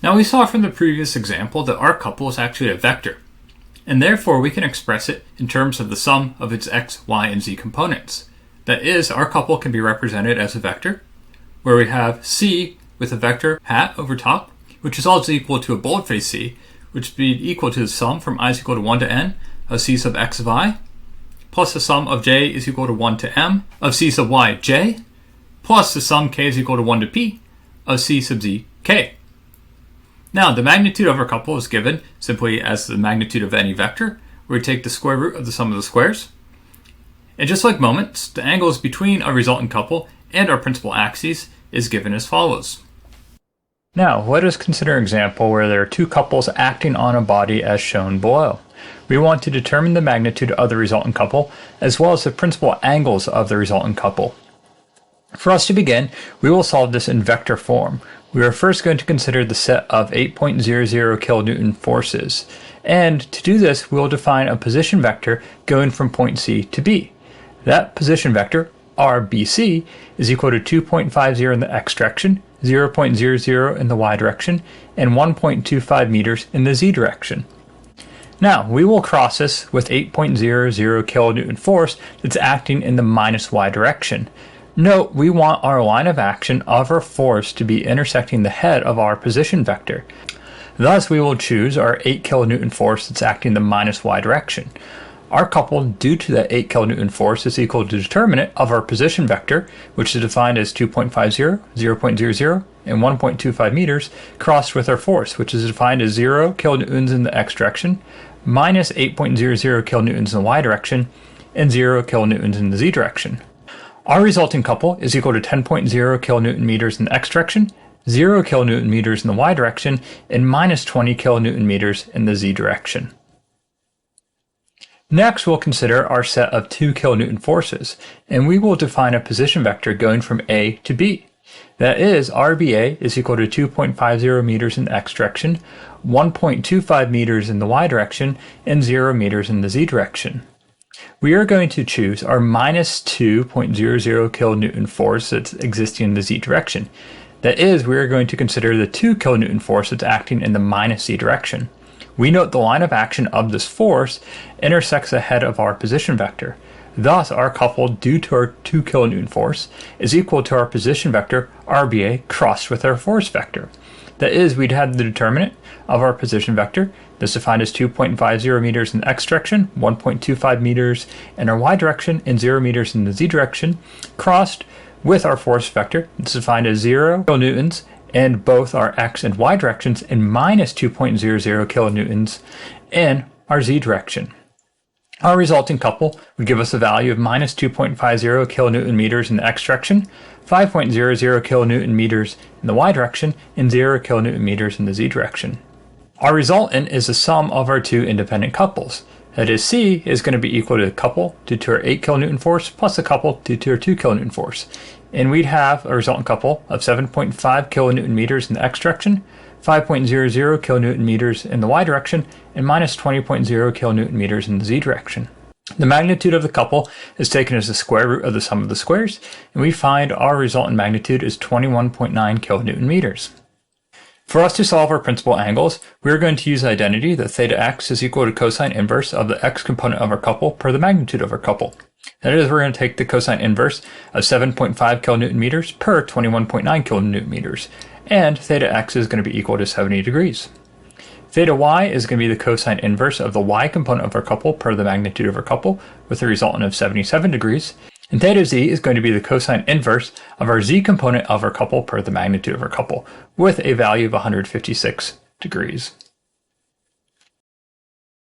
Now we saw from the previous example that our couple is actually a vector, and therefore we can express it in terms of the sum of its x, y, and z components. That is, our couple can be represented as a vector, where we have C with a vector hat over top, which is also equal to a boldface C, which would be equal to the sum from I is equal to 1 to n of C sub x of I, plus the sum of j is equal to 1 to m of C sub y j, plus the sum k is equal to 1 to p of C sub z k. Now, the magnitude of our couple is given simply as the magnitude of any vector, where we take the square root of the sum of the squares. And just like moments, the angles between our resultant couple and our principal axes is given as follows. Now, let us consider an example where there are two couples acting on a body as shown below. We want to determine the magnitude of the resultant couple, as well as the principal angles of the resultant couple. For us to begin, we will solve this in vector form. We are first going to consider the set of 8.00 kilonewton forces. And to do this, we will define a position vector going from point C to B. That position vector, RBC, is equal to 2.50 in the x direction, 0.00 in the y direction, and 1.25 meters in the z direction. Now, we will cross this with 8.00 kilonewton force that's acting in the minus y direction. Note, we want our line of action of our force to be intersecting the head of our position vector. Thus, we will choose our 8 kilonewton force that's acting in the minus y direction. Our couple, due to that 8 kilonewton force, is equal to the determinant of our position vector, which is defined as 2.50, 0.00, and 1.25 meters, crossed with our force, which is defined as 0 kilonewtons in the x direction, minus 8.00 kilonewtons in the y direction, and 0 kilonewtons in the z direction. Our resulting couple is equal to 10.0 kilonewton meters in the x direction, 0 kilonewton meters in the y direction, and minus 20 kilonewton meters in the z direction. Next, we'll consider our set of 2 kilonewton forces, and we will define a position vector going from A to B. That is, RBA is equal to 2.50 meters in the x direction, 1.25 meters in the y direction, and 0 meters in the z direction. We are going to choose our minus 2.00 kilonewton force that's existing in the z direction. That is, we are going to consider the 2 kilonewton force that's acting in the minus z direction. We note the line of action of this force intersects the head of our position vector. Thus, our couple, due to our 2 kilonewton force, is equal to our position vector RBA crossed with our force vector. That is, we'd have the determinant of our position vector, that's defined as 2.50 meters in the x direction, 1.25 meters in our y direction, and 0 meters in the z direction, crossed with our force vector, that's defined as 0 kilonewtons in both our x and y directions, and minus 2.00 kilonewtons in our z direction. Our resulting couple would give us a value of minus 2.50 kilonewton meters in the x direction, 5.00 kilonewton meters in the y direction, and 0 kilonewton meters in the z direction. Our resultant is the sum of our two independent couples. That is, C is going to be equal to the couple due to our 8 kilonewton force plus the couple due to our 2 kilonewton force. And we'd have a resultant couple of 7.5 kilonewton meters in the x direction, 5.00 kilonewton meters in the y direction, and minus 20.0 kilonewton meters in the z direction. The magnitude of the couple is taken as the square root of the sum of the squares, and we find our resultant magnitude is 21.9 kilonewton meters. For us to solve our principal angles, we are going to use the identity that theta x is equal to cosine inverse of the x component of our couple per the magnitude of our couple. That is, we're going to take the cosine inverse of 7.5 kilonewton meters per 21.9 kilonewton meters, and theta x is going to be equal to 70 degrees. Theta y is going to be the cosine inverse of the y component of our couple per the magnitude of our couple, with a resultant of 77 degrees, and theta z is going to be the cosine inverse of our z component of our couple per the magnitude of our couple, with a value of 156 degrees.